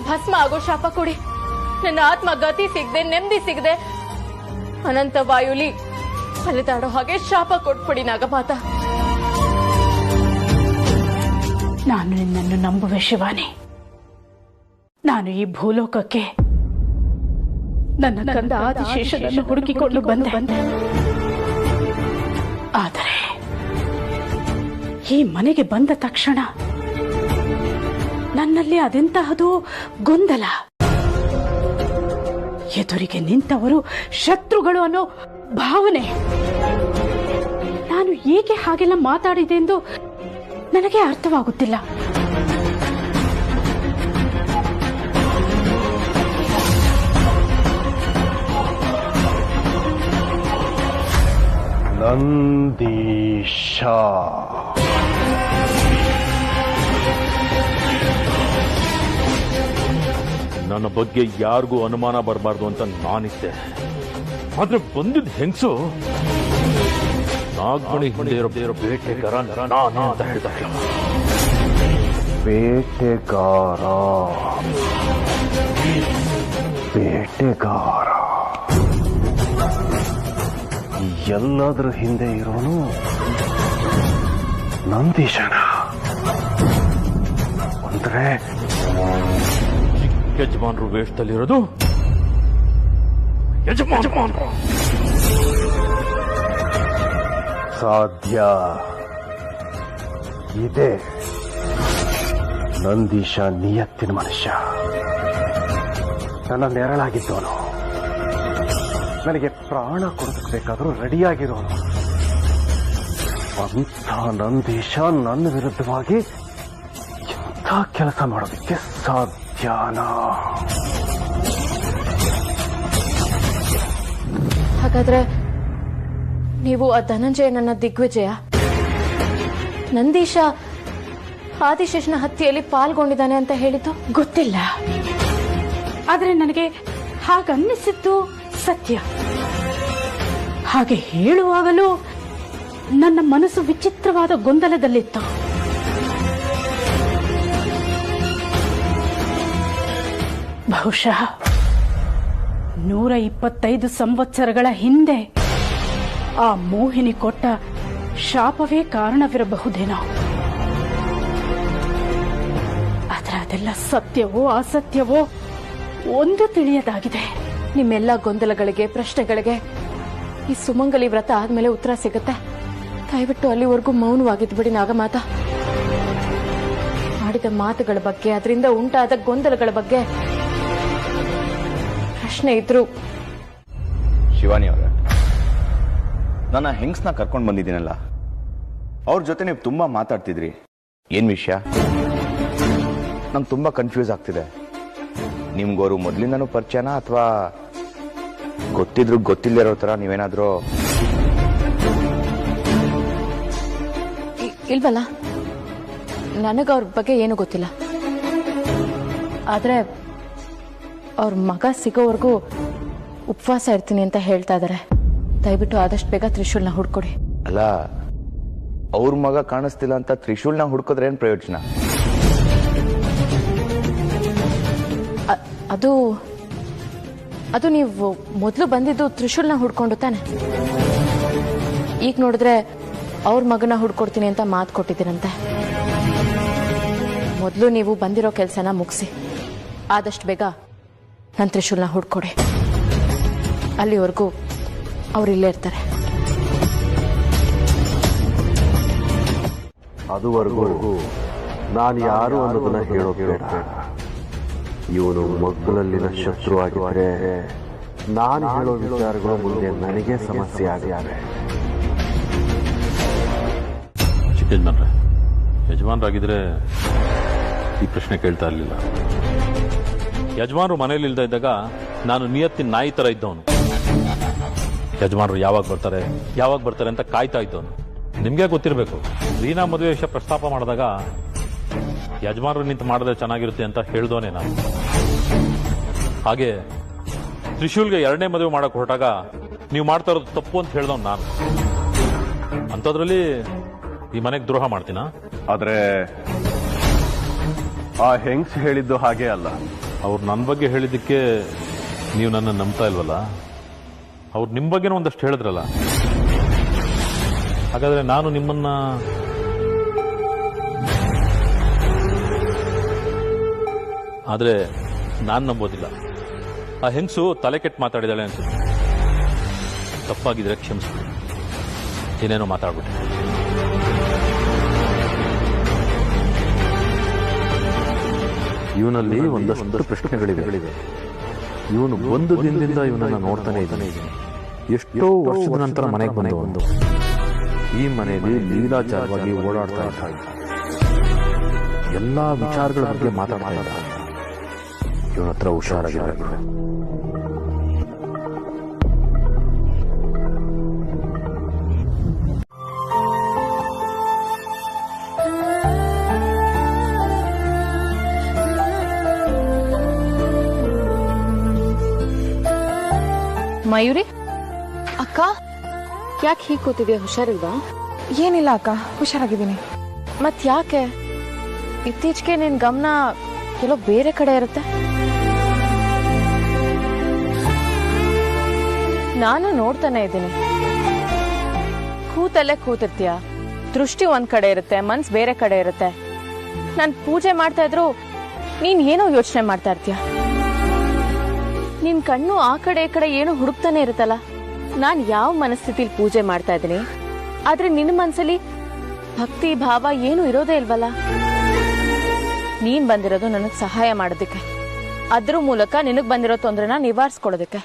ಭಸ್ಮ ಆಗೋ ಶಾಪ ಕೊಡಿ. ನನ್ನ ಆತ್ಮ ಗತಿ ಸಿಗದೆ ನೆಮ್ಮದಿ ಸಿಗದೆ ಅನಂತ ವಾಯುಲಿ ಅಲೆದಾಡೋ ಹಾಗೆ ಶಾಪ ಕೊಟ್ಬಿಡಿ ನಾಗಮಾತ. ನಾನು ನಿನ್ನನ್ನು ನಂಬುವೆ ಶಿವಾನಿ. ನಾನು ಈ ಭೂಲೋಕಕ್ಕೆ ನನ್ನ ಕಂದ ಆದಿಶೇಷನನ್ನು ಹುಡುಕಿಕೊಂಡು ಬಂದೆ. ಆದರೆ ಈ ಮನೆಗೆ ಬಂದ ತಕ್ಷಣ ನನ್ನಲ್ಲಿ ಅದೆಂತಹದು ಗೊಂದಲ. ಎದುರಿಗೆ ನಿಂತವರು ಶತ್ರುಗಳು ಅನ್ನೋ ಭಾವನೆ. ನಾನು ಏಕೆ ಹಾಗೆಲ್ಲ ಮಾತಾಡಿದೆ ಎಂದು ನನಗೆ ಅರ್ಥವಾಗುತ್ತಿಲ್ಲ. ನಂದೀಶ ನನ್ನ ಬಗ್ಗೆ ಯಾರಿಗೂ ಅನುಮಾನ ಬರಬಾರ್ದು ಅಂತ ನಾನಿದ್ದೆ. ಆದ್ರೆ ಬಂದಿದ್ದ ಹೆಂಗಸು ನಾಗಮಣಿ ಹಿಂದೆ ಇರೋ ಬೇಟೆಗಾರ ನಾನು ಅಂತ ಹೇಳ್ತಾರೆ. ಬೇಟೆಗಾರ ಬೇಟೆಗಾರ ಎಲ್ಲಾದ್ರೂ ಹಿಂದೆ ಇರೋನು ನಂದೀಶನ ಅಂದ್ರೆ ಯಜಮಾನ್ರು ವೇಷದಲ್ಲಿರೋದು ಯಜಮಾನ್ರು. ಸಾಧ್ಯ ಇದೆ. ನಂದೀಶ ನಿಯತ್ತಿನ ಮನುಷ್ಯ. ನನ್ನ ನೆರಳಾಗಿದ್ದವನು, ನನಗೆ ಪ್ರಾಣ ಕೊಡಿಸಬೇಕಾದ್ರೂ ರೆಡಿಯಾಗಿರೋನು. ಅಂಥ ನಂದೀಶ ನನ್ನ ವಿರುದ್ಧವಾಗಿ ಎಂಥ ಕೆಲಸ ಮಾಡೋದಕ್ಕೆ ಸಾಧ್ಯನಾ? ಹಾಗಾದ್ರೆ ನೀವು ಆ ಧನಂಜಯನನ್ನ ದಿಗ್ವಿಜಯ, ನಂದೀಶ ಆದಿಶೇಷನ ಹತ್ಯೆಯಲ್ಲಿ ಪಾಲ್ಗೊಂಡಿದ್ದಾನೆ ಅಂತ ಹೇಳಿದ್ದು ಗೊತ್ತಿಲ್ಲ. ಆದರೆ ನನಗೆ ಹಾಗನ್ನಿಸಿದ್ದು ಸತ್ಯ. ಹಾಗೆ ಹೇಳುವಾಗಲೂ ನನ್ನ ಮನಸ್ಸು ವಿಚಿತ್ರವಾದ ಗೊಂದಲದಲ್ಲಿತ್ತು. ಬಹುಶಃ 125 ಸಂವತ್ಸರಗಳ ಹಿಂದೆ ಆ ಮೋಹಿನಿ ಕೊಟ್ಟ ಶಾಪವೇ ಕಾರಣವಿರಬಹುದೇನೋ. ಆದರೆ ಅದೆಲ್ಲ ಸತ್ಯವೋ ಅಸತ್ಯವೋ ಒಂದು ತಿಳಿಯದಾಗಿದೆ. ನಿಮ್ಮೆಲ್ಲ ಗೊಂದಲಗಳಿಗೆ ಪ್ರಶ್ನೆಗಳಿಗೆ ಈ ಸುಮಂಗಲಿ ವ್ರತ ಆದ್ಮೇಲೆ ಉತ್ತರ ಸಿಗುತ್ತೆ. ದಯವಿಟ್ಟು ಅಲ್ಲಿವರೆಗೂ ಮೌನವಾಗಿದ್ಬಿಡಿ ನಾಗಮಾತ. ಆಡಿದ ಮಾತುಗಳ ಬಗ್ಗೆ, ಅದರಿಂದ ಉಂಟಾದ ಗೊಂದಲಗಳ ಬಗ್ಗೆ ಪ್ರಶ್ನೆ ಇದ್ರು. ಶಿವಾನಿ ಅವರ, ನನ್ನ ಹೆಂಗ್ಸ್ನ ಕರ್ಕೊಂಡು ಬಂದಿದ್ದೀನಲ್ಲ, ಅವ್ರ ಜೊತೆ ನೀವು ತುಂಬಾ ಮಾತಾಡ್ತಿದ್ರಿ. ಏನ್ ವಿಷಯ? ನಂಗೆ ತುಂಬಾ ಕನ್ಫ್ಯೂಸ್ ಆಗ್ತಿದೆ. ನಿಮ್ಗೋರು ಮೊದ್ಲಿಂದನೂ ಪರಿಚಯನಾ ಅಥವಾ ಗೊತ್ತಿದ್ರು ಗೊತ್ತಿಲ್ಲದಿರೋ ತರ ನೀವೇನಾದ್ರೂ? ಇಲ್ವಲ್ಲ, ನನಗವ್ರ ಬಗ್ಗೆ ಏನು ಗೊತ್ತಿಲ್ಲ. ಆದ್ರೆ ಅವ್ರ ಮಗ ಸಿಗೋವರೆಗೂ ಉಪವಾಸ ಇರ್ತೀನಿ ಅಂತ ಹೇಳ್ತಾ ಇದಾರೆ. ದಯವಿಟ್ಟು ಆದಷ್ಟು ಬೇಗ ತ್ರಿಶೂಲ್ನ ಹುಡ್ಕೊಡಿ. ಅಲ್ಲ, ಅವ್ರ ಮಗ ಕಾಣಿಸ್ತಿಲ್ಲ ಅಂತ ತ್ರಿಶೂಲ್ನ ಹುಡ್ಕೋದ್ರೆ ಏನ್ ಪ್ರಯೋಜನ? ಅದು ನೀವು ಮೊದಲು ಬಂದಿದ್ದು ತ್ರಿಶೂಲ್ನ ಹುಡ್ಕೊಂಡು ತಾನೆ. ಈಗ ನೋಡಿದ್ರೆ ಅವ್ರ ಮಗನ ಹುಡ್ಕೊಡ್ತೀನಿ ಅಂತ ಮಾತು ಕೊಟ್ಟಿದ್ದೀರಂತೆ. ಮೊದಲು ನೀವು ಬಂದಿರೋ ಕೆಲಸನ ಮುಗಿಸಿ ಆದಷ್ಟು ಬೇಗ ನನ್ನ ತ್ರಿಶೂಲ್ನ ಹುಡ್ಕೊಡಿ. ಅಲ್ಲಿವರೆಗೂ ಅವ್ರು ಇಲ್ಲೇ ಇರ್ತಾರೆ. ಅದುವರೆಗೂ ನಾನು ಯಾರು ಅನ್ನೋದನ್ನ ಹೇಳೋದು ಬೇಡ. ಇವನು ಮಗ್ಗುಲಲ್ಲಿನ ಶತ್ರು ಆಗಿದ್ರೆ ನಾನು ಹೇಳೋ ವಿಚಾರಗಳು ಮುಂದೆ ನನಗೆ ಸಮಸ್ಯೆ ಆಗಿವೆ. ಚಿಕ್ಕಜ್ಮನ್ರೆ, ಯಜಮಾನ್ರಾಗಿದ್ರೆ ಈ ಪ್ರಶ್ನೆ ಕೇಳ್ತಾ ಇರಲಿಲ್ಲ. ಯಜಮಾನ್ರು ಮನೇಲಿ ಇಲ್ದ ಇದ್ದಾಗ ನಾನು ನಿಯತ್ತಿನ ನಾಯಿ ತರ ಇದ್ದವನು. ಯಜಮಾನ್ರು ಯಾವಾಗ ಬರ್ತಾರೆ ಅಂತ ಕಾಯ್ತಾ ಇದ್ದವನು. ನಿಮ್ಗೆ ಗೊತ್ತಿರಬೇಕು, ರೀನಾ ಮದುವೆ ವಿಷಯ ಪ್ರಸ್ತಾಪ ಮಾಡಿದಾಗ ಯಜಮಾನ್ರು ನಿಂತು ಮಾಡಿದ್ರೆ ಚೆನ್ನಾಗಿರುತ್ತೆ ಅಂತ ಹೇಳ್ದೋನೆ ನಾನು. ಹಾಗೆ ತ್ರಿಶೂಲ್ಗೆ 2ನೇ ಮದುವೆ ಮಾಡಕ್ ಹೊರಟಾಗ ನೀವು ಮಾಡ್ತಾ ಇರೋದು ತಪ್ಪು ಅಂತ ಹೇಳ್ದವ್ ನಾನು. ಅಂಥದ್ರಲ್ಲಿ ಈ ಮನೆಗೆ ದ್ರೋಹ ಮಾಡ್ತೀನಾ? ಆದ್ರೆ ಆ ಹೆಂಗ್ಸ್ ಹೇಳಿದ್ದು ಹಾಗೆ ಅಲ್ಲ. ಅವ್ರು ನನ್ನ ಬಗ್ಗೆ ಹೇಳಿದ್ದಕ್ಕೆ ನೀವು ನನ್ನ ನಂಬ್ತಾ ಇಲ್ವಲ್ಲ? ಅವ್ರು ನಿಮ್ಮ ಬಗ್ಗೆನೂ ಒಂದಷ್ಟು ಹೇಳಿದ್ರಲ್ಲ, ಹಾಗಾದ್ರೆ ನಾನು ನಿಮ್ಮನ್ನ ಆದರೆ ನಾನು ನಂಬೋದಿಲ್ಲ. ಆ ಹೆಂಗಸು ತಲೆ ಕೆಟ್ಟು ಮಾತಾಡಿದಾಳೆ ಅನ್ಸುತ್ತೆ. ತಪ್ಪಾಗಿದ್ರೆ ಕ್ಷಮಿಸ್ಬಿಡಿ, ಏನೇನೋ ಮಾತಾಡ್ಬಿಟ್ಟೆ. ಇವನಲ್ಲಿ ಒಂದಷ್ಟು ಪ್ರಶ್ನೆಗಳಿವೆ. ಇವನು ಒಂದು ದಿನದಿಂದ ಇವನನ್ನ ನೋಡ್ತಾನೆ ಇದ್ದಾನೆ. ಎಷ್ಟೋ ವರ್ಷದ ನಂತರ ಮನೆಗೆ ಬಂದು ಈ ಮನೆಯಲ್ಲಿ ಲೀಲಾಚಾರವಾಗಿ ಓಡಾಡ್ತಾ ಇದ್ದ, ಎಲ್ಲಾ ವಿಚಾರಗಳ ಬಗ್ಗೆ ಮಾತಾಡ್ತಾ ಇದ್ದ. ಇವನ ಹತ್ರ ಹುಷಾರಾಗಿರಬೇಕು. ಮಯೂರಿ, ಅಕ್ಕ, ಯಾಕೆ ಹೀಗೆ ಕೂತಿದ್ಯಾ? ಹುಷಾರಿಲ್ವಾ? ಏನಿಲ್ಲ ಅಕ್ಕ, ಹುಷಾರಾಗಿದ್ದೀನಿ. ಮತ್ ಯಾಕೆ ಇತ್ತೀಚೆಗೆ ನಿನ್ ಗಮನ ಎಲ್ಲೋ ಬೇರೆ ಕಡೆ ಇರುತ್ತೆ? ನಾನು ನೋಡ್ತಾನೆ ಇದ್ದೀನಿ. ಕೂತಲ್ಲೇ ಕೂತಿರ್ತೀಯ, ದೃಷ್ಟಿ ಒಂದ್ ಕಡೆ ಇರುತ್ತೆ, ಮನ್ಸ್ ಬೇರೆ ಕಡೆ ಇರುತ್ತೆ. ನಾನ್ ಪೂಜೆ ಮಾಡ್ತಾ ಇದ್ರು ನೀನ್ ಏನೋ ಯೋಚನೆ ಮಾಡ್ತಾ ಇರ್ತೀಯ. ನಿನ್ ಕಣ್ಣು ಆ ಕಡೆ ಈ ಕಡೆ ಏನೋ ಹುಡುಕ್ತಾನೆ ಇರುತ್ತಲ್ಲ. ನಾನ್ ಯಾವ ಮನಸ್ಥಿತಿಲಿ ಪೂಜೆ ಮಾಡ್ತಾ ಇದ್ದೀನಿ, ಆದ್ರೆ ನಿನ್ನ ಮನ್ಸಲ್ಲಿ ಭಕ್ತಿ ಭಾವ ಏನು ಇರೋದೇ ಇಲ್ವಲ್ಲ. ನೀನ್ ಬಂದಿರೋದು ನನಗ್ ಸಹಾಯ ಮಾಡೋದಕ್ಕೆ, ಅದ್ರ ಮೂಲಕ ನಿನಗ್ ಬಂದಿರೋ ತೊಂದ್ರೆನ ನಿವಾರಿಸ್ಕೊಳ್ಳೋದಕ್ಕೆ.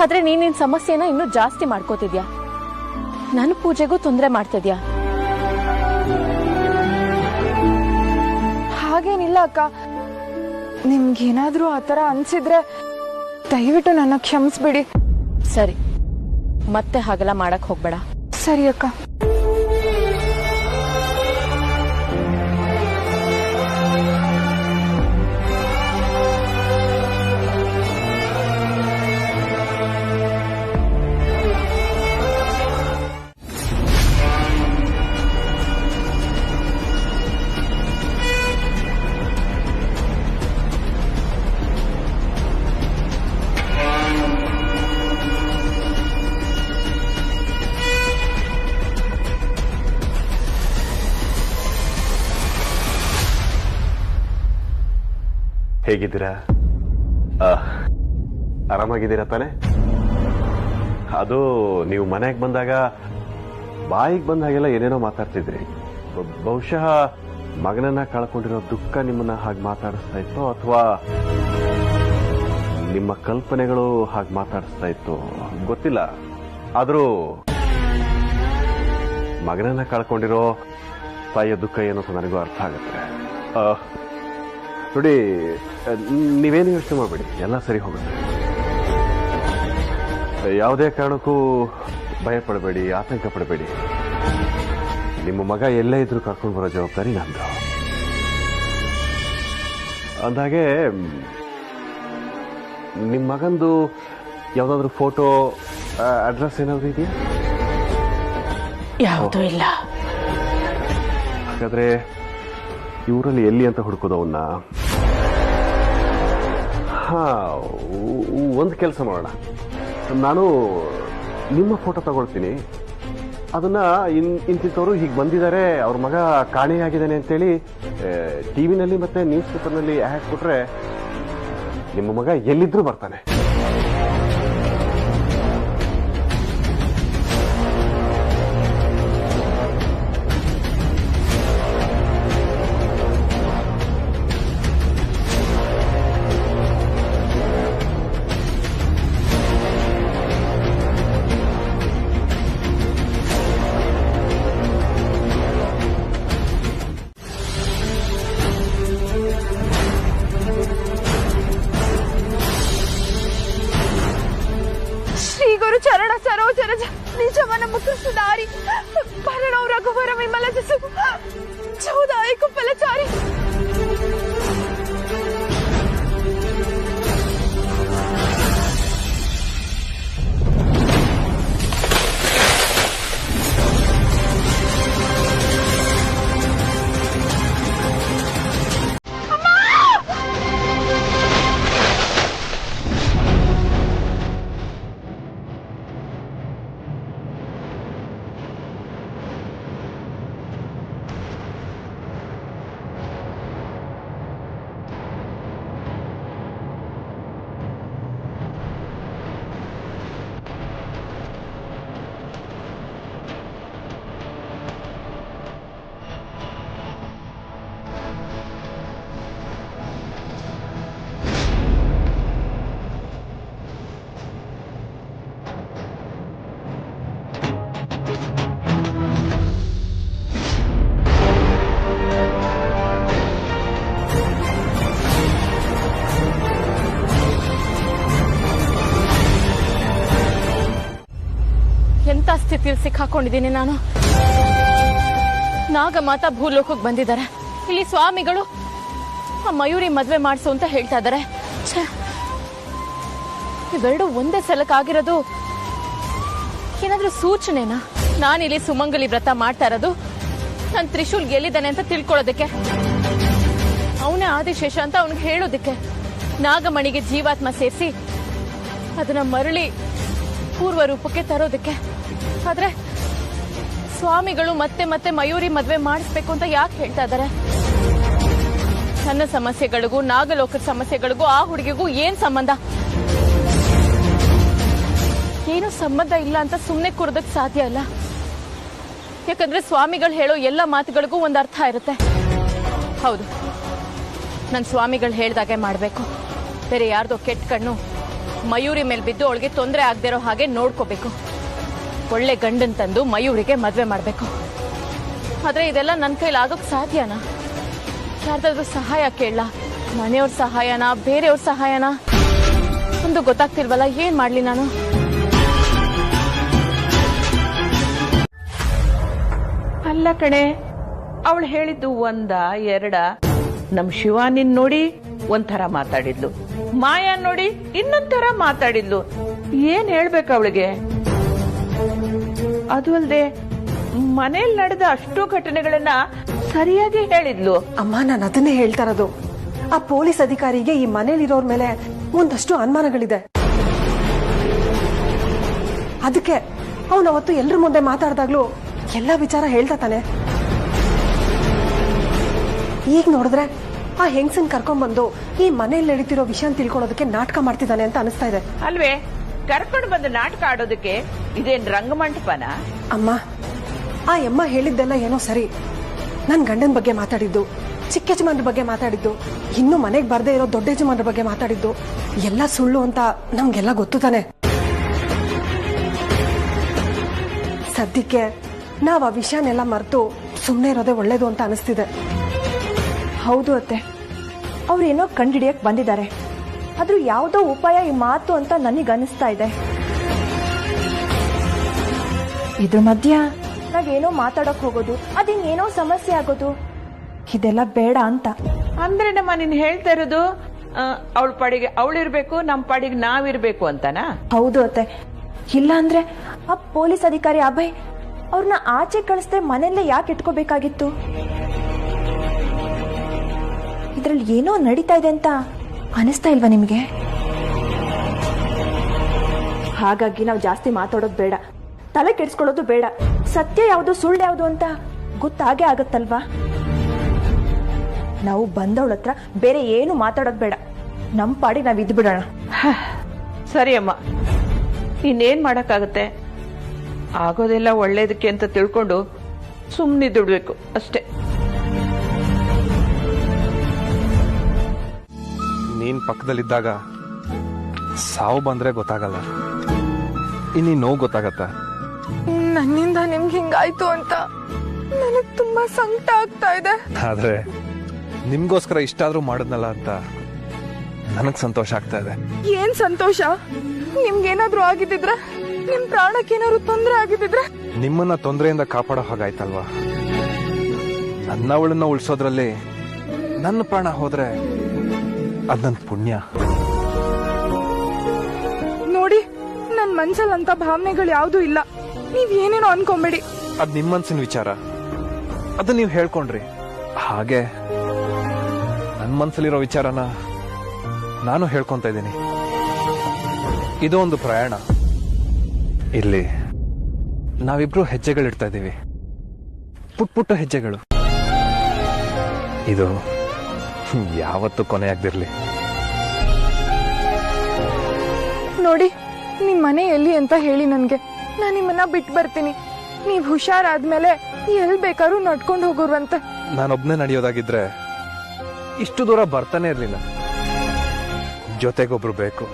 ಆದ್ರೆ ನೀನ್ ನಿನ್ ಸಮಸ್ಯೆನ ಇನ್ನೂ ಜಾಸ್ತಿ ಮಾಡ್ಕೋತಿದ್ಯಾ. ನನ್ನ ಪೂಜೆಗೂ ತೊಂದರೆ ಮಾಡ್ತಿದ್ಯಾ. ಹಾಗೇನಿಲ್ಲ ಅಕ್ಕ, ನಿಮ್ಗೇನಾದ್ರೂ ಆತರ ಅನ್ಸಿದ್ರೆ ದಯವಿಟ್ಟು ನನ್ನ ಕ್ಷಮಿಸ್ಬಿಡಿ. ಸರಿ, ಮತ್ತೆ ಹಾಗೆಲ್ಲ ಮಾಡಕ್ ಹೋಗ್ಬೇಡ. ಸರಿ ಅಕ್ಕ. ಹೇಗಿದ್ದೀರಾ? ಆರಾಮಾಗಿದ್ದೀರಾ ತಾನೆ? ಅದು ನೀವು ಮನೆಗೆ ಬಂದಾಗ ಬಾಯಿಗೆ ಬಂದಾಗೆಲ್ಲ ಏನೇನೋ ಮಾತಾಡ್ತಿದ್ರಿ. ಬಹುಶಃ ಮಗನನ್ನ ಕಳ್ಕೊಂಡಿರೋ ದುಃಖ ನಿಮ್ಮನ್ನ ಹಾಗೆ ಮಾತಾಡಿಸ್ತಾ ಇತ್ತು, ಅಥವಾ ನಿಮ್ಮ ಕಲ್ಪನೆಗಳು ಹಾಗೆ ಮಾತಾಡಿಸ್ತಾ ಇತ್ತು, ಗೊತ್ತಿಲ್ಲ. ಆದ್ರೂ ಮಗನನ್ನ ಕಳ್ಕೊಂಡಿರೋ ತಾಯಿಯ ದುಃಖ ಏನು ಅಂತ ನನಗೂ ಅರ್ಥ ಆಗುತ್ತೆ. ನೋಡಿ, ನೀವೇನು ಯೋಚನೆ ಮಾಡಬೇಡಿ, ಎಲ್ಲ ಸರಿ ಹೋಗುತ್ತೆ. ಯಾವುದೇ ಕಾರಣಕ್ಕೂ ಭಯ ಪಡಬೇಡಿ, ಆತಂಕ ಪಡಬೇಡಿ. ನಿಮ್ಮ ಮಗ ಎಲ್ಲೇ ಇದ್ರೂ ಕರ್ಕೊಂಡು ಬರೋ ಜವಾಬ್ದಾರಿ ನಂದು. ಅಂದಾಗೆ ನಿಮ್ಮ ಮಗಂದು ಯಾವ್ದಾದ್ರು ಫೋಟೋ, ಅಡ್ರೆಸ್ ಏನಾದ್ರು ಇದೆಯಾ? ಯಾವುದೂ ಇಲ್ಲ. ಹಾಗಾದ್ರೆ ಇವರಲ್ಲಿ ಎಲ್ಲಿ ಅಂತ ಹುಡುಕೋದು ಅವನ್ನ? ಒಂದು ಕೆಲಸ ಮಾಡೋಣ, ನಾನು ನಿಮ್ಮ ಫೋಟೋ ತಗೊಳ್ತೀನಿ. ಅದನ್ನ ಇಂತಿಂತವರು ಹೀಗೆ ಬಂದಿದ್ದಾರೆ, ಅವ್ರ ಮಗ ಕಾಣೆಯಾಗಿದ್ದಾನೆ ಅಂತೇಳಿ ಟಿವಿನಲ್ಲಿ ಮತ್ತೆ ನ್ಯೂಸ್ ಪೇಪರ್ನಲ್ಲಿ ಆ್ಯಡ್ ಕೊಟ್ರೆ ನಿಮ್ಮ ಮಗ ಎಲ್ಲಿದ್ರೂ ಬರ್ತಾನೆ. ಪರಿಸ್ಥಿತಿಯಲ್ಲಿ ಸಿಕ್ಕಾಕೊಂಡಿದ್ದೀನಿ ನಾನು. ನಾಗಮಾತ ಭೂಲೋಕಕ್ಕೆ ಬಂದಿದ್ದಾರೆ. ಇಲ್ಲಿ ಸ್ವಾಮಿಗಳು ಆ ಮಯೂರಿ ಮದ್ವೆ ಮಾಡಿಸು ಅಂತ ಹೇಳ್ತಾ ಇದ್ದಾರೆ. ಇವೆರಡು ಒಂದೇ ಸಲಕ್ಕಾಗಿರೋದು ಏನಾದ್ರೂ ಸೂಚನೆನಾ? ನಾನಿಲ್ಲಿ ಸುಮಂಗಲಿ ವ್ರತ ಮಾಡ್ತಾ ಇರೋದು ನನ್ನ ತ್ರಿಶೂಲ್ ಗೆಲ್ಲಿದ್ದಾನೆ ಅಂತ ತಿಳ್ಕೊಳ್ಳೋದಕ್ಕೆ, ಅವನೇ ಆದಿಶೇಷ ಅಂತ ಅವನಿಗೆ ಹೇಳೋದಕ್ಕೆ, ನಾಗಮಣಿಗೆ ಜೀವಾತ್ಮ ಸೇರಿಸಿ ಅದನ್ನ ಮರಳಿ ಪೂರ್ವ ರೂಪಕ್ಕೆ ತರೋದಕ್ಕೆ. ಆದ್ರೆ ಸ್ವಾಮಿಗಳು ಮತ್ತೆ ಮತ್ತೆ ಮಯೂರಿ ಮದ್ವೆ ಮಾಡಿಸ್ಬೇಕು ಅಂತ ಯಾಕೆ ಹೇಳ್ತಾ ಇದ್ದಾರೆ? ನನ್ನ ಸಮಸ್ಯೆಗಳಿಗೂ ನಾಗಲೋಕದ ಸಮಸ್ಯೆಗಳಿಗೂ ಆ ಹುಡುಗಿಗೂ ಏನ್ ಸಂಬಂಧ? ಏನು ಸಂಬಂಧ ಇಲ್ಲ ಅಂತ ಸುಮ್ಮನೆ ಕೂರೋದಕ್ಕೆ ಸಾಧ್ಯ ಇಲ್ಲ. ಯಾಕಂದ್ರೆ ಸ್ವಾಮಿಗಳು ಹೇಳೋ ಎಲ್ಲ ಮಾತುಗಳಿಗೂ ಒಂದು ಅರ್ಥ ಇರುತ್ತೆ. ಹೌದು, ನನ್ನ ಸ್ವಾಮಿಗಳು ಹೇಳ್ದಾಗೆ ಮಾಡಬೇಕು. ಬೇರೆ ಯಾರ್ದೋ ಕೆಟ್ಟ ಕಣ್ಣು ಮಯೂರಿ ಮೇಲೆ ಬಿದ್ದು ಅವಳಿಗೆ ತೊಂದರೆ ಆಗದಿರೋ ಹಾಗೆ ನೋಡ್ಕೋಬೇಕು. ಒಳ್ಳೆ ಗಂಡನ್ ತಂದು ಮಯೂರಿಗೆ ಮದ್ವೆ ಮಾಡಬೇಕು. ಆದ್ರೆ ಇದೆಲ್ಲ ನನ್ನ ಕೈಲಿ ಆಗೋಕ್ ಸಾಧ್ಯನಾ? ಯಾರ್ದಾದ್ರೂ ಸಹಾಯ ಕೇಳಲ್ಲ? ಮನೆಯವ್ರ ಸಹಾಯನಾ, ಬೇರೆಯವ್ರ ಸಹಾಯನಾ? ಒಂದು ಗೊತ್ತಾಗ್ತಿಲ್ವಲ್ಲ, ಏನ್ ಮಾಡ್ಲಿ ನಾನು? ಅಲ್ಲ ಕಣೆ, ಅವಳು ಹೇಳಿದ್ದು ಒಂದ ಎರಡ? ನಮ್ ಶಿವಾನಿನ್ ನೋಡಿ ಒಂಥರ ಮಾತಾಡಿದ್ಲು, ಮಾಯಾ ನೋಡಿ ಇನ್ನೊಂಥರ ಮಾತಾಡಿದ್ಲು. ಏನ್ ಹೇಳ್ಬೇಕು ಅವಳಿಗೆ? ಅದು ಅಲ್ದೆ ಮನೇಲಿ ನಡೆದ ಅಷ್ಟು ಘಟನೆಗಳನ್ನ ಸರಿಯಾಗಿ ಹೇಳಿದ್ಲು. ಅಮ್ಮ, ನಾನು ಅದನ್ನೇ ಹೇಳ್ತಾ ಇರೋದು. ಆ ಪೊಲೀಸ್ ಅಧಿಕಾರಿಗೆ ಈ ಮನೇಲಿರೋರ್ ಮೇಲೆ ಒಂದಷ್ಟು ಅನುಮಾನಗಳಿದೆ. ಅದಕ್ಕೆ ಅವನು ಅವತ್ತು ಎಲ್ರ ಮುಂದೆ ಮಾತಾಡ್ದಾಗ್ಲೂ ಎಲ್ಲ ವಿಚಾರ ಹೇಳ್ತಾ ತಾನೆ. ಈಗ ನೋಡಿದ್ರೆ ಆ ಹೆಂಗಸನ್ ಕರ್ಕೊಂಡ್ಬಂದು ಈ ಮನೇಲಿ ನಡೀತಿರೋ ವಿಷಯ ತಿಳ್ಕೊಳ್ಳೋದಕ್ಕೆ ನಾಟಕ ಮಾಡ್ತಿದ್ದಾನೆ ಅಂತ ಅನಿಸ್ತಾ ಇದೆ. ಅಲ್ವೇ? ಕರ್ಕೊಂಡು ಬಂದು ನಾಟಕ ಆಡೋದಕ್ಕೆ ಇದೇನ್ ರಂಗಮಂಟಪನ? ಅಮ್ಮ, ಆ ಯಮ್ಮ ಹೇಳಿದ್ದೆಲ್ಲ ಏನೋ ಸರಿ. ನನ್ ಗಂಡನ ಬಗ್ಗೆ ಮಾತಾಡಿದ್ದು, ಚಿಕ್ಕ ಯಜಮಾನ್ರ ಬಗ್ಗೆ ಮಾತಾಡಿದ್ದು, ಇನ್ನು ಮನೆಗೆ ಬರ್ದೇ ಇರೋ ದೊಡ್ಡ ಯಜಮಾನ್ರ ಬಗ್ಗೆ ಮಾತಾಡಿದ್ದು ಎಲ್ಲ ಸುಳ್ಳು ಅಂತ ನಮ್ಗೆಲ್ಲ ಗೊತ್ತು ತಾನೆ. ಸದ್ಯಕ್ಕೆ ನಾವ್ ಆ ವಿಷಯನೆಲ್ಲ ಮರೆತು ಸುಮ್ಮನೆ ಇರೋದೇ ಒಳ್ಳೇದು ಅಂತ ಅನಿಸ್ತಿದೆ. ಹೌದು ಅತ್ತೆ, ಅವ್ರೇನೋ ಕಂಡಿಡಿಯಕ್ ಬಂದಿದ್ದಾರೆ. ಆದ್ರೂ ಯಾವುದೋ ಉಪಾಯ ಈ ಮಾತು ಅಂತ ನನಗನ್ನಿಸ್ತಾ ಇದೆ. ಇದ್ರ ಮಧ್ಯ ನಾವೇನೋ ಮಾತಾಡಕ್ ಹೋಗೋದು, ಅದಿನ್ನೇನೋ ಸಮಸ್ಯೆ ಆಗೋದು, ಇದೆಲ್ಲ ಬೇಡ ಅಂತ. ಅಂದ್ರೆ ನಮ್ಮ ನೀನ್ ಹೇಳ್ತಾ ಇರೋದು ಅವಳ ಪಾಡಿಗೆ ಅವಳಿರ್ಬೇಕು, ನಮ್ ಪಾಡಿಗೆ ನಾವಿರ್ಬೇಕು ಅಂತನಾ? ಹೌದು ಅತ್ತೆ. ಇಲ್ಲ ಅಂದ್ರೆ ಆ ಪೊಲೀಸ್ ಅಧಿಕಾರಿ ಅಭಯ್ ಅವ್ರನ್ನ ಆಚೆ ಕಳಿಸ್ದೆ ಮನೆಯಲ್ಲೇ ಯಾಕೆ ಇಟ್ಕೋಬೇಕಾಗಿತ್ತು? ಇದ್ರಲ್ಲಿ ಏನೋ ನಡೀತಾ ಇದೆ ಅಂತ ಅನಿಸ್ತಾ ಇಲ್ವಾ ನಿಮ್ಗೆ? ಹಾಗಾಗಿ ನಾವು ಜಾಸ್ತಿ ಮಾತಾಡೋದು ಬೇಡ, ತಲೆ ಕೆಡಿಸ್ಕೊಳ್ಳೋದು ಬೇಡ. ಸತ್ಯ ಯಾವುದು ಸುಳ್ಳು ಯಾವುದು ಅಂತ ಗೊತ್ತಾಗೇ ಆಗತ್ತಲ್ವಾ? ನಾವು ಬಂದವಳ ಹತ್ರ ಬೇರೆ ಏನು ಮಾತಾಡೋದು ಬೇಡ, ನಮ್ಮ ಪಾಡಿ ನಾವ್ ಇದ್ ಬಿಡೋಣ. ಸರಿ ಅಮ್ಮ, ಇನ್ನೇನ್ ಮಾಡಕ್ಕಾಗತ್ತೆ? ಆಗೋದೆಲ್ಲ ಒಳ್ಳೇದಕ್ಕೆ ಅಂತ ತಿಳ್ಕೊಂಡು ಸುಮ್ಮನಿದ್ಬಿಡ್ಬೇಕು ಅಷ್ಟೇ. ನೀನ್ ಪಕ್ಕದಲ್ಲಿದ್ದಾಗ ಸಾವು ಬಂದ್ರೆ ಗೊತ್ತಾಗಲ್ಲ, ಇನ್ನೀ ನೋವು ಗೊತ್ತಾಗತ್ತ. ನನ್ನಿಂದ ನಿಮ್ಗೆ ಹಿಂಗಾಯ್ತು ಅಂತ ನನಗ್ ತುಂಬಾ ಸಂಕಟ ಆಗ್ತಾ ಇದೆ. ಆದ್ರೆ ನಿಮ್ಗೋಸ್ಕರ ಇಷ್ಟಾದ್ರೂ ಮಾಡಿದ್ನಲ್ಲ ಅಂತ ನನಗ್ ಸಂತೋಷ ಆಗ್ತಾ ಇದೆ. ಏನ್ ಸಂತೋಷ? ನಿಮ್ಗೇನಾದ್ರೂ ಆಗಿದ್ದಿದ್ರೆ, ನಿಮ್ ಪ್ರಾಣಕ್ಕೇನಾದ್ರು ತೊಂದ್ರೆ ಆಗಿದ್ದಿದ್ರೆ? ನಿಮ್ಮನ್ನ ತೊಂದರೆಯಿಂದ ಕಾಪಾಡೋ ಹಾಗಾಯ್ತಲ್ವಾ. ನನ್ನವಳನ್ನ ಉಳಿಸೋದ್ರಲ್ಲಿ ನನ್ನ ಪ್ರಾಣ ಹೋದ್ರೆ ಅದ್ ನನ್ ಪುಣ್ಯ. ನೋಡಿ, ನನ್ ಮನ್ಸಲ್ಲಂತ ಭಾವನೆಗಳು ಯಾವ್ದೂ ಇಲ್ಲ. ನೀವ್ ಏನೇನೋ ಅನ್ಕೊಂಬೇಡಿ. ಅದ್ ನಿಮ್ ಮನ್ಸಿನ ವಿಚಾರ, ಅದ್ ನೀವ್ ಹೇಳ್ಕೊಂಡ್ರಿ. ಹಾಗೆ ನನ್ ಮನ್ಸಲ್ಲಿರೋ ವಿಚಾರನ ನಾನು ಹೇಳ್ಕೊಂತ ಇದ್ದೀನಿ. ಇದು ಒಂದು ಪ್ರಯಾಣ. ಇಲ್ಲಿ ನಾವಿಬ್ರು ಹೆಜ್ಜೆಗಳಿಡ್ತಾ ಇದ್ದೀವಿ, ಪುಟ್ ಪುಟ್ಟ ಹೆಜ್ಜೆಗಳು. ಇದು ಯಾವತ್ತೂ ಕೊನೆಯಾಗ್ದಿರ್ಲಿ. ನೋಡಿ, ನಿಮ್ ಮನೆ ಎಲ್ಲಿ ಅಂತ ಹೇಳಿ ನನ್ಗೆ, ನಾನ್ ನಿಮ್ಮನ್ನ ಬಿಟ್ಟು ಬರ್ತೀನಿ. ನೀವ್ ಹುಷಾರಾದ್ಮೇಲೆ ಎಲ್ ಬೇಕಾದ್ರೂ ನಡ್ಕೊಂಡು ಹೋಗೋರ್ವಂತೆ. ನಾನೊಬ್ನೇ ನಡೆಯೋದಾಗಿದ್ರೆ ಇಷ್ಟು ದೂರ ಬರ್ತಾನೆ ಇರ್ಲಿಲ್ಲ. ಜೊತೆಗೊಬ್ರು ಬೇಕು,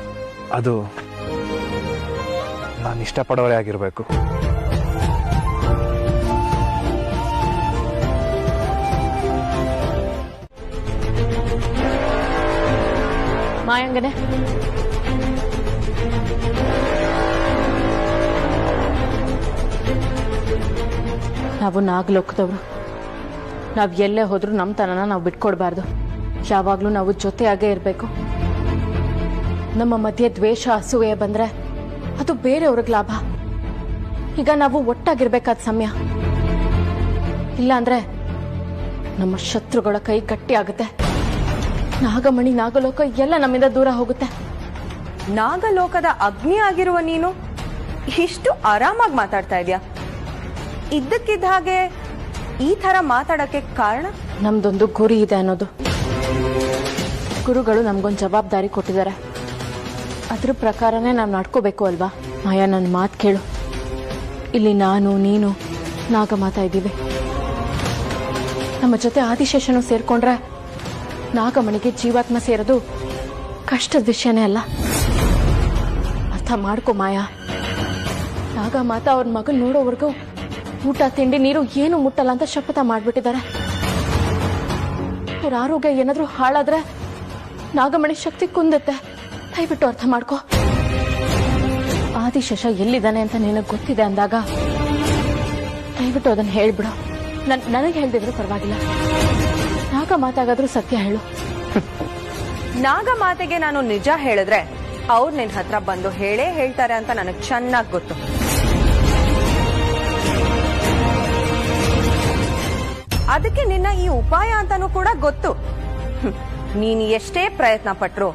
ಅದು ನಾನು ಇಷ್ಟಪಡೋರೇ ಆಗಿರ್ಬೇಕು. ಮಾಯಾಂಗನೆ, ನಾವು ನಾಗಲೋಕದವರು. ನಾವು ಎಲ್ಲೇ ಹೋದ್ರೂ ನಮ್ಮ ತನನ ನಾವು ಬಿಟ್ಕೊಡ್ಬಾರ್ದು. ಯಾವಾಗಲೂ ನಾವು ಜೊತೆಯಾಗೇ ಇರಬೇಕು. ನಮ್ಮ ಮಧ್ಯೆ ದ್ವೇಷ ಅಸೂಯೆ ಬಂದ್ರೆ ಅದು ಬೇರೆಯವ್ರಿಗೆ ಲಾಭ. ಈಗ ನಾವು ಒಟ್ಟಾಗಿರ್ಬೇಕಾದ ಸಮಯ. ಇಲ್ಲ ಅಂದ್ರೆ ನಮ್ಮ ಶತ್ರುಗಳ ಕೈ ಗಟ್ಟಿ ಆಗುತ್ತೆ. ನಾಗಮಣಿ, ನಾಗಲೋಕ ಎಲ್ಲ ನಮ್ಮಿಂದ ದೂರ ಹೋಗುತ್ತೆ. ನಾಗಲೋಕದ ಅಗ್ನಿ ಆಗಿರುವ ನೀನು ಇಷ್ಟು ಆರಾಮಾಗಿ ಮಾತಾಡ್ತಾ ಇದೀಯ. ಇದ್ದಕ್ಕಿದ್ದ ಹಾಗೆ ಈ ತರ ಮಾತಾಡಕ್ಕೆ ಕಾರಣ? ನಮ್ದೊಂದು ಗುರಿ ಇದೆ ಅನ್ನೋದು. ಗುರುಗಳು ನಮ್ಗೊಂದು ಜವಾಬ್ದಾರಿ ಕೊಟ್ಟಿದ್ದಾರೆ. ಅದ್ರ ಪ್ರಕಾರನೇ ನಾವು ನಡ್ಕೋಬೇಕು ಅಲ್ವಾ? ಮಾಯಾ, ನನ್ನ ಮಾತು ಕೇಳು. ಇಲ್ಲಿ ನಾನು, ನೀನು, ನಾಗಮಾತಾ ಇದ್ದೀವಿ. ನಮ್ಮ ಜೊತೆ ಆದಿಶೇಷನು ಸೇರ್ಕೊಂಡ್ರೆ ನಾಗಮಣಿಗೆ ಜೀವಾತ್ಮ ಸೇರೋದು ಕಷ್ಟದ ವಿಷಯನೇ ಅಲ್ಲ. ಅರ್ಥ ಮಾಡ್ಕೊ ಮಾಯಾ. ನಾಗಮಾತಾ ಅವ್ರ ಮಗನ್ ನೋಡೋವರೆಗೂ ಊಟ ತಿಂಡಿ ನೀರು ಏನು ಮುಟ್ಟಲ್ಲ ಅಂತ ಶಪಥ ಮಾಡ್ಬಿಟ್ಟಿದ್ದಾರೆ. ಅವ್ರ ಆರೋಗ್ಯ ಏನಾದ್ರೂ ಹಾಳಾದ್ರೆ ನಾಗಮಣಿ ಶಕ್ತಿ ಕುಂದುತ್ತೆ. ದಯವಿಟ್ಟು ಅರ್ಥ ಮಾಡ್ಕೊ. ಆದಿಶೇಷ ಎಲ್ಲಿದ್ದಾನೆ ಅಂತ ನಿನಗೆ ಗೊತ್ತಿದೆ ಅಂದಾಗ ದಯವಿಟ್ಟು ಅದನ್ನ ಹೇಳ್ಬಿಡು. ನನಗೆ ಹೇಳ್ದಿದ್ರು ಪರವಾಗಿಲ್ಲ. ನಾಗಮಾತಾಗಾದ್ರೂ ಸತ್ಯ ಹೇಳು. ನಾಗಮಾತೆಗೆ ನಾನು ನಿಜ ಹೇಳಿದ್ರೆ ಅವ್ರು ನಿನ್ ಹತ್ರ ಬಂದು ಹೇಳೇ ಹೇಳ್ತಾರೆ ಅಂತ ನನಗೆ ಚೆನ್ನಾಗಿ ಗೊತ್ತು. ಅದಕ್ಕೆ ನಿನ್ನ ಈ ಉಪಾಯ ಅಂತಾನೂ ಕೂಡ ಗೊತ್ತು. ನೀನು ಎಷ್ಟೇ ಪ್ರಯತ್ನ ಪಟ್ರು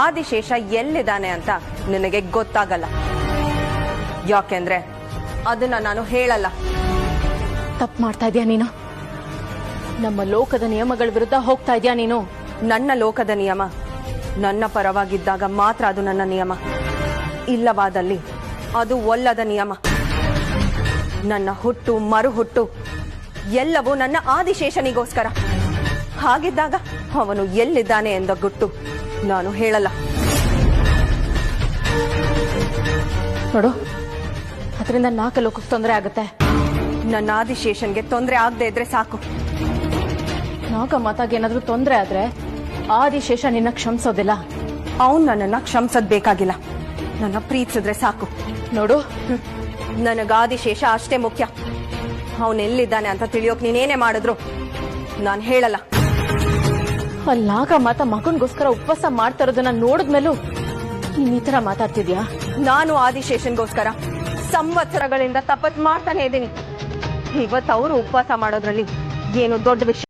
ಆದಿಶೇಷ ಎಲ್ಲಿದ್ದಾನೆ ಅಂತ ನಿನಗೆ ಗೊತ್ತಾಗಲ್ಲ. ಯಾಕೆಂದ್ರೆ ಅದನ್ನ ನಾನು ಹೇಳಲ್ಲ. ತಪ್ಪು ಮಾಡ್ತಾ ಇದೀಯ ನೀನು. ನಮ್ಮ ಲೋಕದ ನಿಯಮಗಳ ವಿರುದ್ಧ ಹೋಗ್ತಾ ಇದೀಯ ನೀನು. ನನ್ನ ಲೋಕದ ನಿಯಮ ನನ್ನ ಪರವಾಗಿದ್ದಾಗ ಮಾತ್ರ ಅದು ನನ್ನ ನಿಯಮ. ಇಲ್ಲವಾದಲ್ಲಿ ಅದು ಒಲ್ಲದ ನಿಯಮ. ನನ್ನ ಹುಟ್ಟು ಮರು ಹುಟ್ಟು ಎಲ್ಲವೂ ನನ್ನ ಆದಿಶೇಷನಿಗೋಸ್ಕರ. ಹಾಗಿದ್ದಾಗ ಅವನು ಎಲ್ಲಿದ್ದಾನೆ ಎಂದ ಗುಟ್ಟು ನಾನು ಹೇಳಲ್ಲ. ನೋಡು, ಅದರಿಂದ ನಾಗಲೋಕಕ್ಕೆ ತೊಂದರೆ ಆಗುತ್ತೆ. ನನ್ನ ಆದಿಶೇಷನ್ಗೆ ತೊಂದರೆ ಆಗದೆ ಇದ್ರೆ ಸಾಕು. ನಾಗಮಾತಾಗೆ ಏನಾದ್ರೂ ತೊಂದರೆ ಆದ್ರೆ ಆದಿಶೇಷ ನಿನ್ನ ಕ್ಷಮಿಸೋದಿಲ್ಲ. ಅವನು ನನ್ನನ್ನ ಕ್ಷಮಿಸೋದ್ ಬೇಕಾಗಿಲ್ಲ. ನನ್ನ ಪ್ರೀತಿಸಿದ್ರೆ ಸಾಕು. ನೋಡು, ನನಗ ಆದಿಶೇಷ ಅಷ್ಟೇ ಮುಖ್ಯ. ಅವನೆಲ್ಲಿದ್ದಾನೆ ಅಂತ ತಿಳಿಯೋಕ್ ನೀನೇನೇ ಮಾಡಿದ್ರು ನಾನು ಹೇಳಲ್ಲ. ಅಲ್ಲಿ ನಾಗಮಾತಾ ಮಗನ್ಗೋಸ್ಕರ ಉಪವಾಸ ಮಾಡ್ತಾ ಇರೋದನ್ನ ನೋಡಿದ್ಮೇಲೂ ನೀನ್ ಈ ತರ ಮಾತಾಡ್ತಿದ್ಯಾ? ನಾನು ಆದಿಶೇಷನ್ಗೋಸ್ಕರ ಸಂವತ್ಸರಗಳಿಂದ ತಪಸ್ ಮಾಡ್ತಾನೆ ಇದ್ದೀನಿ. ಇವತ್ತು ಅವರು ಉಪವಾಸ ಮಾಡೋದ್ರಲ್ಲಿ ಏನು ದೊಡ್ಡ ವಿಷಯ?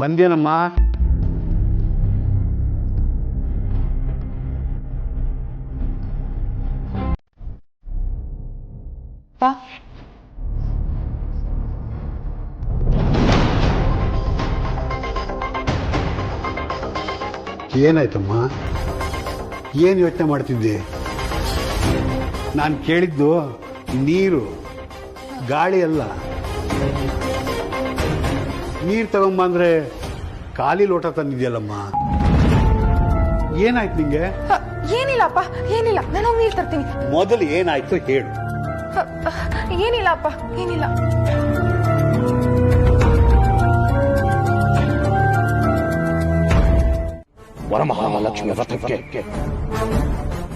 ಬಂದೇನಮ್ಮ? ಏನಾಯ್ತಮ್ಮ? ಏನು ಯೋಚನೆ ಮಾಡ್ತಿದ್ದೆ? ನಾನು ಕೇಳಿದ್ದು ನೀರು, ಗಾಳಿ ಅಲ್ಲ. ನೀರು ತಗೊಂಬಂದ್ರೆ ಖಾಲಿ ಲೋಟ ತಂದಿದ್ಯಲ್ಲಮ್ಮ. ಏನಾಯ್ತು ನಿಂಗೆ? ಏನಿಲ್ಲಪ್ಪ, ಏನಿಲ್ಲ. ನಾನು ನೀರು ತರ್ತೀನಿ. ಮೊದಲು ಏನಾಯ್ತು ಹೇಳು. ಏನಿಲ್ಲ ಅಪ್ಪ, ಏನಿಲ್ಲ. ವರಮಹಾಲಕ್ಷ್ಮಿ ವ್ರತಕ್ಕೆ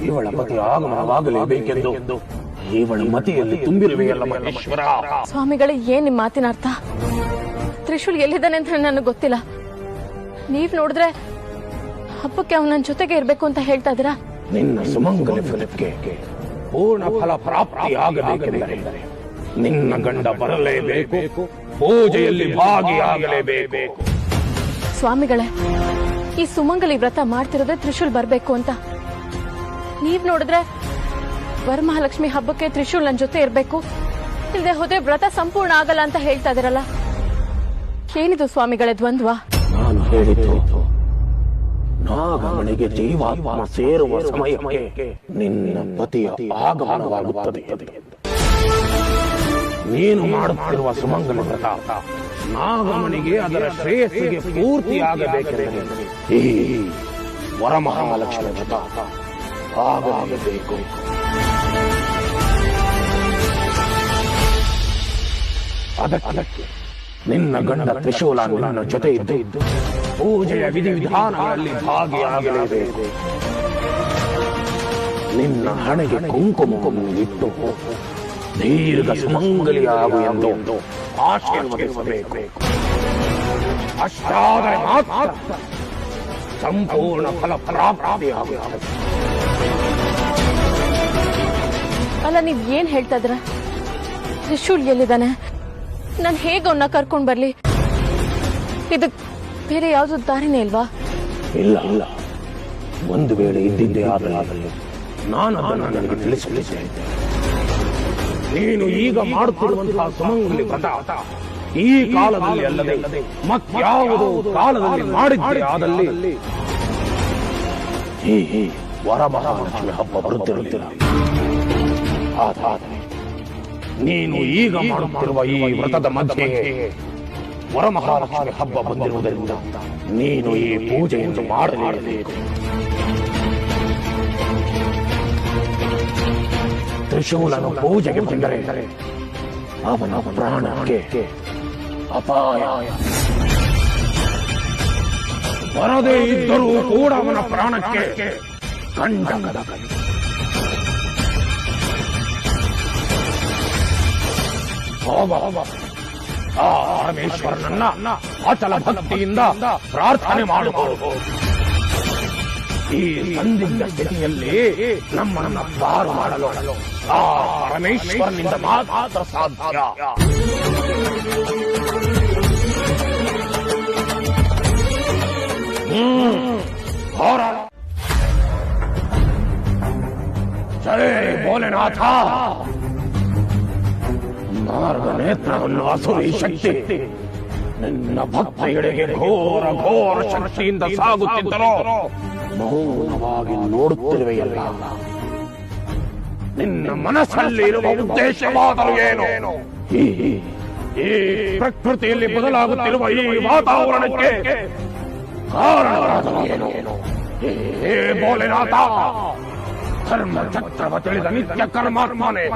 ಇವಳ ಪತಿ ಆಗಮನವಾಗಲೇಬೇಕೆಂದು ಇವಳ ಮತಿಯಲ್ಲಿ ತುಂಬಿರುವೆಯಲ್ಲ ಮಹೇಶ್ವರ. ಸ್ವಾಮಿಗಳೇ, ಏನ್ ನಿಮ್ ಮಾತಿನ ಅರ್ಥ? ತ್ರಿಶೂಲ್ ಎಲ್ಲಿದ್ದಾನೆ ಅಂತ ನನಗೆ ಗೊತ್ತಿಲ್ಲ. ನೀವ್ ನೋಡಿದ್ರೆ ಹಬ್ಬಕ್ಕೆ ಅವನ ನನ್ನ ಜೊತೆಗೆ ಇರ್ಬೇಕು ಅಂತ ಹೇಳ್ತಾ ಇದ್ದೀರಾ? ನಿನ್ನ ಸುಮಂಗಲ ವ್ರತಕ್ಕೆ ಪೂರ್ಣ ಫಲ ಪ್ರಾಪ್ತಿಯಾಗಬೇಕೆಂದರೆ ನಿನ್ನ ಗಂಡ ಬರಲೇಬೇಕು, ಪೂಜೆಯಲ್ಲಿ ಭಾಗಿಯಾಗಲೇಬೇಕು. ಸ್ವಾಮಿಗಳೇ, ಈ ಸುಮಂಗಲಿ ವ್ರತ ಮಾಡ್ತಿರೋದೇ ತ್ರಿಶೂಲ್ ಬರ್ಬೇಕು ಅಂತ. ನೀವ್ ನೋಡಿದ್ರೆ ವರಮಹಾಲಕ್ಷ್ಮಿ ಹಬ್ಬಕ್ಕೆ ತ್ರಿಶೂಲ್ ನನ್ನ ಜೊತೆ ಇರ್ಬೇಕು, ಇಲ್ಲದೆ ಹೋದ್ರೆ ವ್ರತ ಸಂಪೂರ್ಣ ಆಗಲ್ಲ ಅಂತ ಹೇಳ್ತಾ ಇದೀರಲ್ಲ. ಏನಿದು ಸ್ವಾಮಿಗಳೇ ದ್ವಂದ್ವ? ನಾನು ಹೇಳಿದ್ದು ನಾಗಮಣಿಗೆ ಜೀವಾತ್ಮ ಸೇರುವ ಸಮಯಕ್ಕೆ ನಿನ್ನ ಪತಿಯ ಆಗಮನವಾಗುತ್ತದೆ. ನೀನು ಮಾಡುತ್ತಿರುವ ಸುಮಂಗಲ ವ್ರತ ನಾಗಮಣಿಗೆ ಅದರ ಶ್ರೇಯಸ್ಸಿಗೆ ಪೂರ್ತಿಯಾಗಬೇಕೆಂದರೆ ಈ ವರಮಹಾಲಕ್ಷ್ಮಿ ವ್ರತ ಆಗಲೇಬೇಕು. ಅದಕ್ಕೆ ನಿನ್ನ ಗಂಡ ತ್ರಿಶೂಲ ನಿನ್ನ ಜೊತೆ ಇದ್ದು ಪೂಜೆಯ ವಿಧಿವಿಧಾನಗಳಲ್ಲಿ ಭಾಗಿಯಾಗಲೇಬೇಕು. ನಿನ್ನ ಹಣೆಗೆ ಕುಂಕುಮ ಇಟ್ಟು ದೀರ್ಘ ಸುಮಂಗಲಿಯಾಗು ಎಂದು ಆಶೀರ್ವದಿಸಬೇಕು. ಅಷ್ಟಾದರೆ ಮಾತ್ರ ಸಂಪೂರ್ಣ ಫಲ ಪ್ರಾಪ್ತಿಯಾಗುತ್ತದೆ. ಅಲ್ಲ, ನೀವ್ ಏನ್ ಹೇಳ್ತಾ ಇದ್ರ? ತ್ರಿಶೂಲ್ ಎಲ್ಲಿದ್ದಾನೆ? ನಾನು ಹೇಗೆ ಅವನ್ನ ಕರ್ಕೊಂಡ್ ಬರ್ಲಿ? ಇದಕ್ ಬೇರೆ ಯಾವ್ದು ದಾರಿನೇ ಇಲ್ವಾ? ಇಲ್ಲ, ಒಂದು ವೇಳೆ ಇದ್ದಿದ್ದೇ ಆದರೆ ನಾನು ಅದನ್ನು ನನಗೆ ತಿಳಿಸಲಿದ್ದೇನೆ. ನೀನು ಈಗ ಮಾಡುತ್ತಿರುವಂತಹ ಸುಮಂಗಲಿ ವ್ರತ ಈ ಕಾಲದಲ್ಲಿ ಅಲ್ಲದೆ ಮತ್ಯಾವುದೋ ಕಾಲದಲ್ಲಿ ಮಾಡಿದ್ದೇ ಆದಲ್ಲಿ ಈ ವರಮಹಾಲಕ್ಷ್ಮಿ ಹಬ್ಬ ಬರುತ್ತಿರುತ್ತಿಲ್ಲ. ಆದರೆ ನೀನು ಈಗ ಮಾಡುತ್ತಿರುವ ಈ ವ್ರತದ ಮಧ್ಯೆ ವರಮಹಾಲಕ್ಷ್ಮಿ ಹಬ್ಬ ಬಂದಿರುವುದರಿಂದ ನೀನು ಈ ಪೂಜೆಯನ್ನು ಮಾಡಲೇಬೇಕು. ತ್ರಿಶೂಲನು ಪೂಜೆಗೆ ಬಂದರೆ ಅವನ ಪ್ರಾಣಕ್ಕೆ ಅಪಾಯ. ಬರದೇ ಇದ್ದರೂ ಕೂಡ ಅವನ ಪ್ರಾಣಕ್ಕೆ ಕಂಟಕದ ಕೈ. ಹೋಗ ಆ ಪರಮೇಶ್ವರನನ್ನ ಅಚಲ ಭಕ್ತಿಯಿಂದ ಪ್ರಾರ್ಥನೆ ಮಾಡಬಹುದು. ಈ ಸಂದಿಗ್ಧ ಸ್ಥಿತಿಯಲ್ಲಿ ನಮ್ಮನ್ನ ಪಾರು ಮಾಡಲು ಆ ಪರಮೇಶ್ವರನಿಂದ ಮಾತ್ರ ಸಾಧ್ಯ. ಹೋರಾಡ. ಜಯ ಭೋಲೆನಾಥ. ಮಾರ್ಗ ನೇತ್ರವನ್ನು ಅಸುರಿ ಶಕ್ತಿ ನಿನ್ನ ಭಕ್ತಿಯೆಡೆಗೆ ಘೋರ ಘೋರ ಶಕ್ತಿಯಿಂದ ಸಾಗುತ್ತಿದ್ದರೋ ಮೌನವಾಗಿ ನೋಡುತ್ತಿರುವೆಯಲ್ಲ. ನಿನ್ನ ಮನಸ್ಸಲ್ಲಿ ಇರುವ ಉದ್ದೇಶವಾದರೂ ಏನು? ಈ ಪ್ರಕೃತಿಯಲ್ಲಿ ಬದಲಾಗುತ್ತಿರುವ ಈ ವಾತಾವರಣಕ್ಕೆ ಕಾರಣವಾದರೂ ಏನು? ಹೇ ಭೋಲೆನಾಥ, ಧರ್ಮ ಚಕ್ರವ ತಿಳಿದ ನಿತ್ಯ ಕರ್ಮಾತ್ಮನೆ,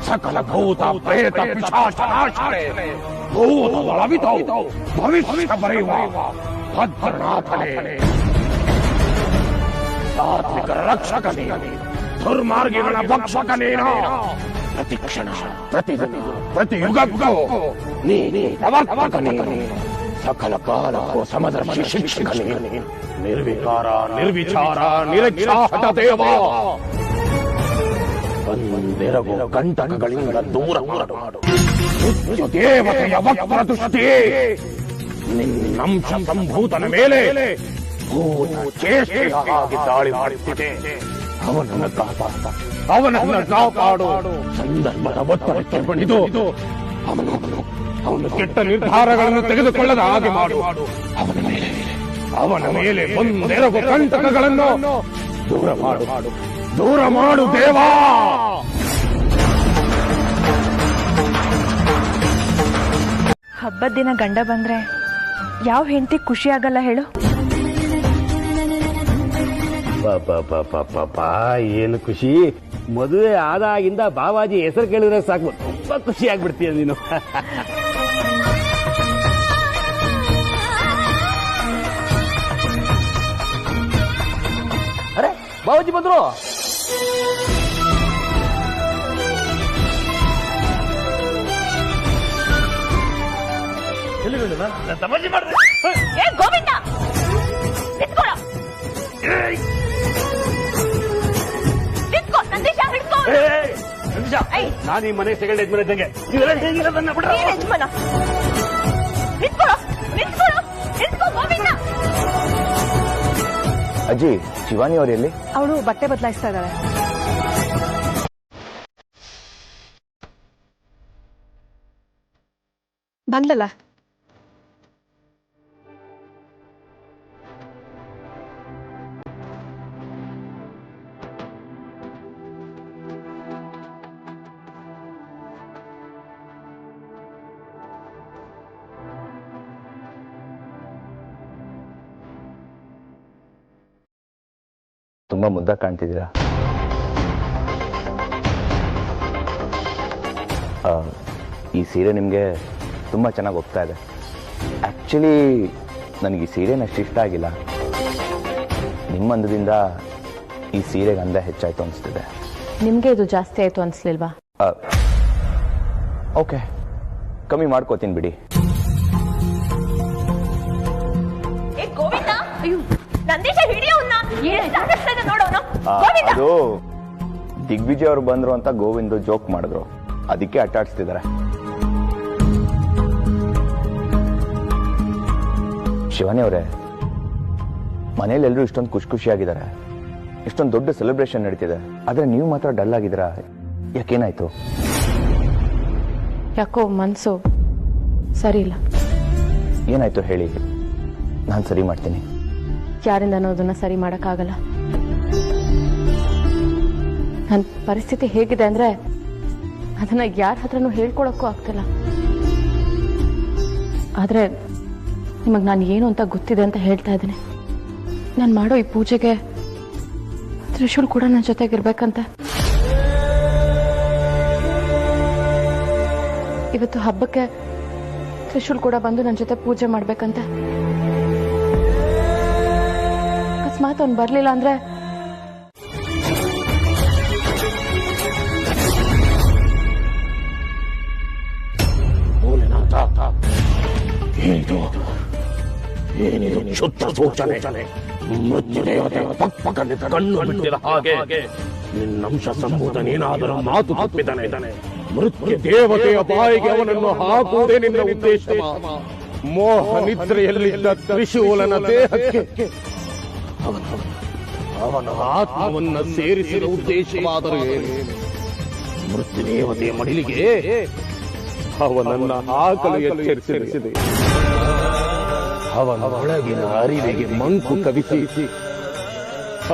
ಸಕಲ ಭೂತ ಪ್ರೇತ ಪಿಶಾಚ ನಾಶನೆ, ಭೂತದೊಳವಿತೋ ಭವಿಷ್ಯ ಬರೆಯುವ ಭದ್ರನಾಥನೇ, ಸಾತ್ವಿಕರ ರಕ್ಷಕನೇ, ದುರ್ಮಾರ್ಗಿಗಳ ಭಕ್ಷಕನೇನೋ, ಪ್ರತಿ ಕ್ಷಣ ಪ್ರತಿದಿನ ಪ್ರತಿ ಯುಗಕ್ಕೂ ನೀನೇ ಪ್ರವರ್ತಕನೇ, ಸಕಲ ಕಾಲಕ್ಕೂ ಸಮದರ್ಶಿ ಶಿಕ್ಷಕನೇ, ನಿರ್ವಿಕಾರ ನಿರ್ವಿಚಾರ ನಿರಕ್ಷಾಹತ ದೇವ, ಒಂದೆರಗು ಕಂಟಕಗಳಿಂದ ದೂರ ಮಾಡು. ದೇವತೆಯ ವಕ್ರ ದೃಷ್ಟಿ ನಿನ್ನಂಶ ಸಂಭೂತನ ಮೇಲೆ ಭೂತ ಚೇಷ್ಟೆಯಾಗಿ ದಾಳಿ ಮಾಡುತ್ತಿದೆ. ಅವನನ್ನು ಕಾಪಾಡು. ಸಂದರ್ಭದ ಒತ್ತಡಕ್ಕೆ ಬಣಿದು ಅವನು ಕೆಟ್ಟ ನಿರ್ಧಾರಗಳನ್ನು ತೆಗೆದುಕೊಳ್ಳದ ಹಾಗೆ ಮಾಡು. ಅವನ ಮೇಲೆ ಒಂದೆರಗು ಕಂಟಕಗಳನ್ನು ದೂರ ಮಾಡು ದೇವಾ. ಹಬ್ಬದ ದಿನ ಗಂಡ ಬಂದ್ರೆ ಯಾವ ಹೆಂಡತಿ ಖುಷಿ ಆಗಲ್ಲ ಹೇಳು? ಏನು ಖುಷಿ! ಮದುವೆ ಆದಾಗಿಂದ ಬಾವಾಜಿ ಹೆಸರು ಕೇಳಿದ್ರೆ ಸಾಕು, ತುಂಬಾ ಖುಷಿ ಆಗ್ಬಿಡ್ತೀಯ ನೀನು. ಅರೆ, ಬಾವಾಜಿ ಬಂದ್ರು. ತಮಾಷೆ ಮಾಡಿದೆ. ಗೋವಿಂದ, ನಾನು ಈ ಮನೆ ಸೆಕೆಂಡ್ ಯಜಮಾನ ಇದ್ದಂಗೆ. ಅಜ್ಜಿ, ಶಿವಾನಿ ಅವರು ಎಲ್ಲಿ? ಅವಳು ಬಟ್ಟೆ ಬದಲಾಯಿಸ್ತಾ ಇದ್ದಾಳೆ. ಬಂದಲ್ಲ. ತುಂಬಾ ಮುದ್ದಾಗಿ ಕಾಣ್ತಿದ್ದೀರಾ. ಈ ಸೀರೆ ನಿಮಗೆ ತುಂಬ ಚೆನ್ನಾಗಿ ಹೋಗ್ತಾ ಇದೆ. ಆ್ಯಕ್ಚುಲಿ ನನಗೆ ಈ ಸೀರೆನ ಅಷ್ಟು ಇಷ್ಟ ಆಗಿಲ್ಲ. ನಿಮ್ಮ ಅಂದದಿಂದ ಈ ಸೀರೆಗೆ ಅಂದ ಹೆಚ್ಚಾಯ್ತು ಅನಿಸ್ತಿದೆ. ನಿಮ್ಗೆ ಇದು ಜಾಸ್ತಿ ಆಯ್ತು ಅನ್ಸ್ಲಿಲ್ವಾ? ಓಕೆ, ಕಮ್ಮಿ ಮಾಡ್ಕೋತೀನಿ ಬಿಡಿ. ಅದು ದಿಗ್ವಿಜಯ್ ಅವರು ಬಂದ್ರು ಅಂತ ಗೋವಿಂದ್ ಜೋಕ್ ಮಾಡಿದ್ರು, ಅದಕ್ಕೆ ಅಟ್ಟಾಡ್ಸ್ತಿದ್ದಾರೆ. ಶಿವಾನಿ ಅವರೇ, ಮನೇಲಿ ಎಲ್ಲರೂ ಇಷ್ಟೊಂದು ಖುಷಿಯಾಗಿದ್ದಾರೆ, ಇಷ್ಟೊಂದು ದೊಡ್ಡ ಸೆಲೆಬ್ರೇಷನ್ ನಡೀತಿದೆ, ಆದ್ರೆ ನೀವು ಮಾತ್ರ ಡಲ್ ಆಗಿದ್ದೀರಾ. ಯಾಕೇನಾಯ್ತು? ಯಾಕೋ ಮನ್ಸು ಸರಿ ಇಲ್ಲ. ಏನಾಯ್ತು ಹೇಳಿ, ನಾನು ಸರಿ ಮಾಡ್ತೀನಿ. ಯಾರಿಂದನೂ ಅದನ್ನ ಸರಿ ಮಾಡಕ್ಕಾಗಲ್ಲ. ನನ್ನ ಪರಿಸ್ಥಿತಿ ಹೇಗಿದೆ ಅಂದ್ರೆ ಅದನ್ನ ಯಾರ ಹತ್ರನೂ ಹೇಳ್ಕೊಳಕ್ಕೂ ಆಗ್ತಿಲ್ಲ. ಆದ್ರೆ ನಿಮಗ್ ನಾನು ಏನು ಅಂತ ಗೊತ್ತಿದೆ ಅಂತ ಹೇಳ್ತಾ ಇದ್ದೀನಿ. ನಾನು ಮಾಡೋ ಈ ಪೂಜೆಗೆ ತ್ರಿಶೂಲ್ ಕೂಡ ನನ್ನ ಜೊತೆಗಿರ್ಬೇಕಂತೆ. ಇವತ್ತು ಹಬ್ಬಕ್ಕೆ ತ್ರಿಶೂಲ್ ಕೂಡ ಬಂದು ನನ್ನ ಜೊತೆ ಪೂಜೆ ಮಾಡ್ಬೇಕಂತೆ. ಅಕಸ್ಮಾತ್ ಅವ್ನು ಬರ್ಲಿಲ್ಲ ಅಂದ್ರೆ ಏನಿದು ಶುದ್ಧ ಸೂಚನೆ? ಮೃತ್ಯುದೇವತೆ ಪಕ್ಕದಲ್ಲಿ ಕಣ್ಣು ಬಿಟ್ಟಿದ ಹಾಗೆ ನಿನ್ನಂಶ ಸಂಬೂತನೇನಾದರೂ ಮಾತು ತಪ್ಪಿದನೆ. ಮೃತ್ಯು ದೇವತೆಯ ಬಾಯಿಗೆ ಅವನನ್ನು ಹಾಕುವುದೇ ನಿನ್ನ ಉದ್ದೇಶ. ಮೋಹ ನಿದ್ರೆಯಲ್ಲಿದ್ದ ತ್ರಿಶೂಲನ ದೇಹಕ್ಕೆ ಅವನ ಆತ್ಮವನ್ನ ಸೇರಿಸಿದ ಉದ್ದೇಶವಾದರೂ ಏನು? ಮೃತ್ಯುದೇವತೆಯ ಮಡಿಲಿಗೆ ಅವನನ್ನ ಹಾಕಲು ಎಚ್ಚರಿಸಿದೆ. ಅವನ ಒಳಗಿನ ಅರಿವಿಗೆ ಮಂಕು ಕವಿಸಿ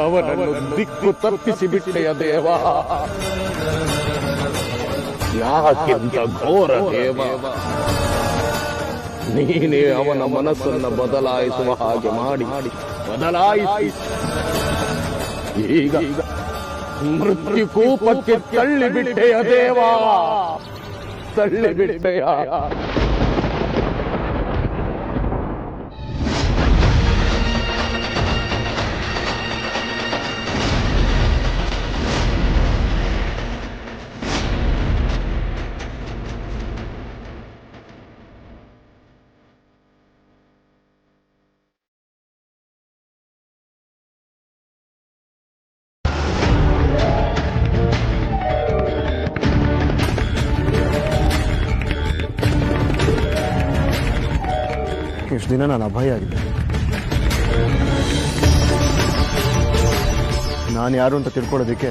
ಅವನನ್ನು ದಿಕ್ಕು ತಪ್ಪಿಸಿ ಬಿಟ್ಟೆಯ ದೇವ. ಯಾಕೆಂತ ಘೋರ ದೇವ, ನೀನೇ ಅವನ ಮನಸ್ಸನ್ನು ಬದಲಾಯಿಸುವ ಹಾಗೆ ಮಾಡಿ ಬದಲಾಯಿಸಿ ಈಗ ಮೃತ್ಯು ಕೂಪಕ್ಕೆ ತಳ್ಳಿಬಿಟ್ಟೆಯ ದೇವ, ತಳ್ಳಿಬಿಟ್ಟೆಯ. ಇಷ್ಟು ದಿನ ನಾನು ಅಭಯ ಆಗಿದ್ದೆ. ನಾನು ಯಾರು ಅಂತ ತಿಳ್ಕೊಳ್ಳೋದಕ್ಕೆ